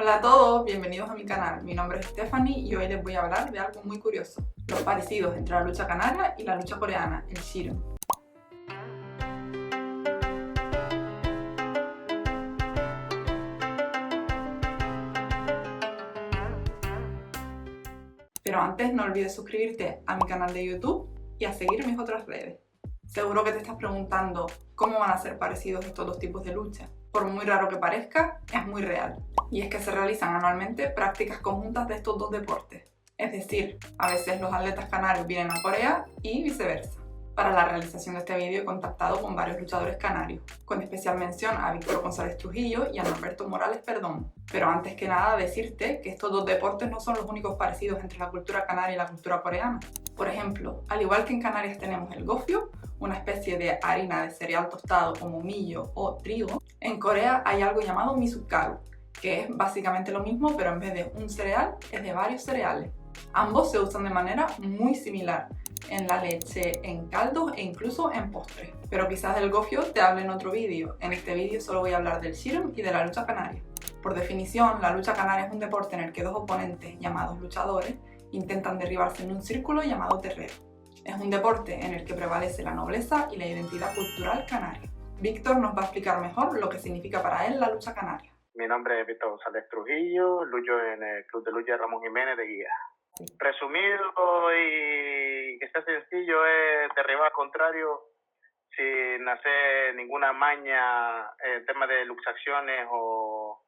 Hola a todos, bienvenidos a mi canal. Mi nombre es Stephanie y hoy les voy a hablar de algo muy curioso: los parecidos entre la lucha canaria y la lucha coreana, el Sirum. Pero antes no olvides suscribirte a mi canal de YouTube y a seguir mis otras redes. Seguro que te estás preguntando cómo van a ser parecidos estos dos tipos de lucha. Por muy raro que parezca, es muy real. Y es que se realizan anualmente prácticas conjuntas de estos dos deportes. Es decir, a veces los atletas canarios vienen a Corea y viceversa. Para la realización de este vídeo he contactado con varios luchadores canarios, con especial mención a Víctor González Trujillo y a Norberto Morales Perdomo. Pero antes que nada decirte que estos dos deportes no son los únicos parecidos entre la cultura canaria y la cultura coreana. Por ejemplo, al igual que en Canarias tenemos el gofio, una especie de harina de cereal tostado como millo o trigo, en Corea hay algo llamado mizukaru, que es básicamente lo mismo, pero en vez de un cereal es de varios cereales. Ambos se usan de manera muy similar en la leche, en caldos e incluso en postres. Pero quizás del gofio te hable en otro vídeo. En este vídeo solo voy a hablar del Sirum y de la lucha canaria. Por definición, la lucha canaria es un deporte en el que dos oponentes, llamados luchadores, intentan derribarse en un círculo llamado terrero. Es un deporte en el que prevalece la nobleza y la identidad cultural canaria. Víctor nos va a explicar mejor lo que significa para él la lucha canaria. Mi nombre es Víctor González Trujillo, lucho en el Club de Lucha Ramón Jiménez de Guía. Resumido y que sea sencillo es derribar al contrario sin hacer ninguna maña en temas de luxaciones o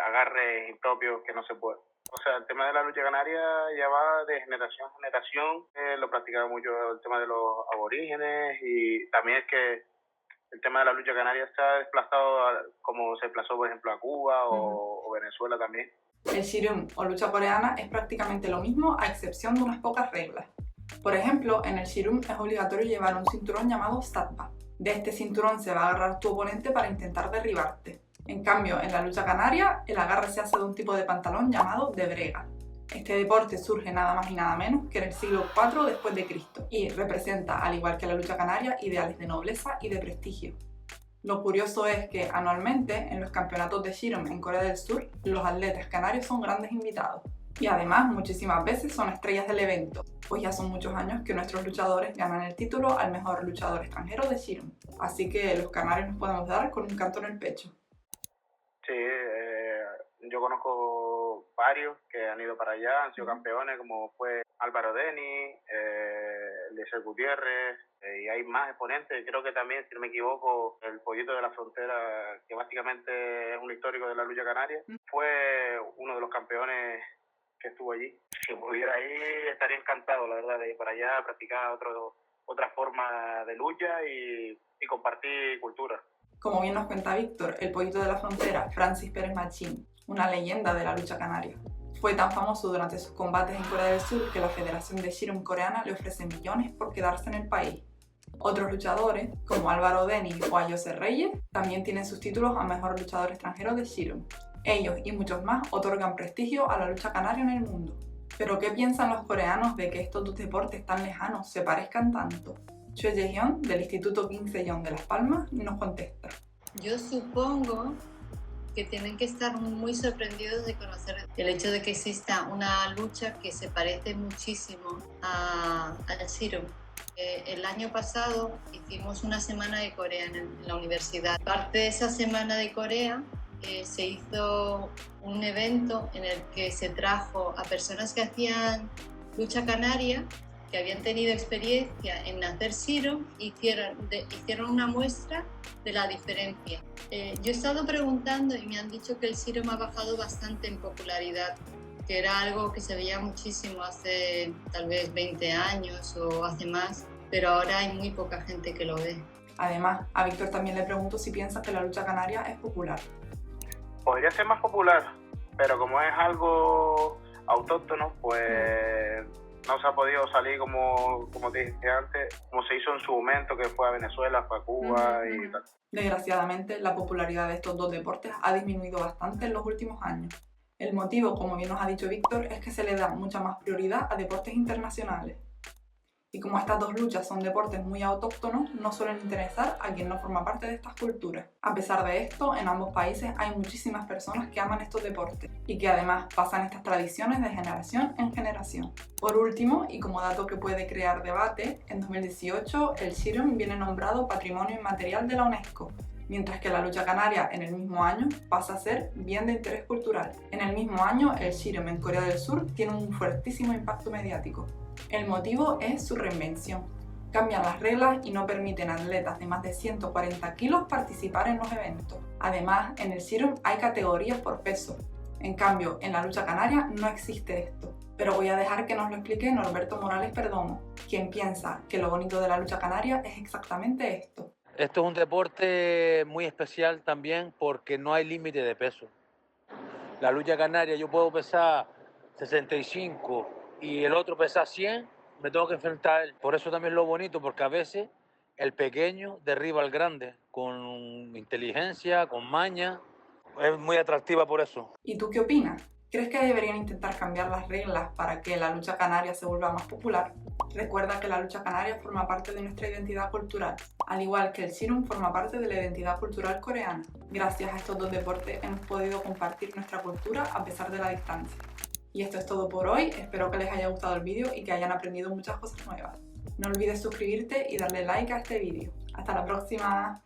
agarres impropios que no se pueden. O sea, el tema de la lucha canaria ya va de generación en generación. Lo practicaba mucho el tema de los aborígenes y también es que el tema de la lucha canaria se ha desplazado como se desplazó, por ejemplo, a Cuba o Venezuela también. El Sirum o lucha coreana es prácticamente lo mismo a excepción de unas pocas reglas. Por ejemplo, en el Sirum es obligatorio llevar un cinturón llamado satba. De este cinturón se va a agarrar tu oponente para intentar derribarte. En cambio, en la lucha canaria, el agarre se hace de un tipo de pantalón llamado de brega. Este deporte surge nada más y nada menos que en el siglo IV después de Cristo y representa, al igual que la lucha canaria, ideales de nobleza y de prestigio. Lo curioso es que anualmente en los campeonatos de Sirum en Corea del Sur, los atletas canarios son grandes invitados. Y además muchísimas veces son estrellas del evento, pues ya son muchos años que nuestros luchadores ganan el título al mejor luchador extranjero de Sirum. Así que los canarios nos podemos dar con un canto en el pecho. Sí, yo conozco varios que han ido para allá, han sido campeones, como fue Álvaro Deni, Eliezer Gutiérrez, y hay más exponentes. Creo que también, si no me equivoco, el Pollito de la Frontera, que básicamente es un histórico de la lucha canaria, fue uno de los campeones que estuvo allí. Si pudiera ir, estaría encantado, la verdad, de ir para allá, practicar otra forma de lucha y compartir cultura. Como bien nos cuenta Víctor, el Pollito de la Frontera, Francis Pérez Machín, una leyenda de la lucha canaria, fue tan famoso durante sus combates en Corea del Sur que la Federación de Sirum coreana le ofrece millones por quedarse en el país. Otros luchadores, como Álvaro Deni o Ayoce Reyes, también tienen sus títulos a mejor luchador extranjero de Sirum. Ellos y muchos más otorgan prestigio a la lucha canaria en el mundo. Pero ¿qué piensan los coreanos de que estos dos deportes tan lejanos se parezcan tanto? Choi Jae-hyun, del Instituto Kim Se-yeon de Las Palmas, nos contesta. Yo supongo que tienen que estar muy sorprendidos de conocer el hecho de que exista una lucha que se parece muchísimo al Sirum. El año pasado hicimos una semana de Corea en la universidad. Parte de esa semana de Corea se hizo un evento en el que se trajo a personas que hacían lucha canaria, que habían tenido experiencia en hacer Sirum, hicieron una muestra de la diferencia. Yo he estado preguntando y me han dicho que el Sirum ha bajado bastante en popularidad, que era algo que se veía muchísimo hace tal vez 20 años o hace más, pero ahora hay muy poca gente que lo ve. Además, a Víctor también le pregunto si piensa que la lucha canaria es popular. Podría ser más popular, pero como es algo autóctono, pues no se ha podido salir como te dije antes, como se hizo en su momento, que fue a Venezuela, fue a Cuba y tal. Desgraciadamente, la popularidad de estos dos deportes ha disminuido bastante en los últimos años. El motivo, como bien nos ha dicho Víctor, es que se le da mucha más prioridad a deportes internacionales. Y como estas dos luchas son deportes muy autóctonos, no suelen interesar a quien no forma parte de estas culturas. A pesar de esto, en ambos países hay muchísimas personas que aman estos deportes y que además pasan estas tradiciones de generación en generación. Por último, y como dato que puede crear debate, en 2018 el Sireum viene nombrado Patrimonio Inmaterial de la UNESCO, mientras que la lucha canaria en el mismo año pasa a ser bien de interés cultural. En el mismo año, el Sireum en Corea del Sur tiene un fuertísimo impacto mediático. El motivo es su reinvención. Cambian las reglas y no permiten a atletas de más de 140 kilos participar en los eventos. Además, en el Sireum hay categorías por peso. En cambio, en la lucha canaria no existe esto. Pero voy a dejar que nos lo explique Norberto Morales Perdomo, quien piensa que lo bonito de la lucha canaria es exactamente esto. Esto es un deporte muy especial también porque no hay límite de peso. La lucha canaria yo puedo pesar 65 y el otro pesa 100, me tengo que enfrentar a él. Por eso también es lo bonito, porque a veces el pequeño derriba al grande con inteligencia, con maña. Es muy atractiva por eso. ¿Y tú qué opinas? ¿Crees que deberían intentar cambiar las reglas para que la lucha canaria se vuelva más popular? Recuerda que la lucha canaria forma parte de nuestra identidad cultural, al igual que el Sireum forma parte de la identidad cultural coreana. Gracias a estos dos deportes hemos podido compartir nuestra cultura a pesar de la distancia. Y esto es todo por hoy, espero que les haya gustado el vídeo y que hayan aprendido muchas cosas nuevas. No olvides suscribirte y darle like a este vídeo. ¡Hasta la próxima!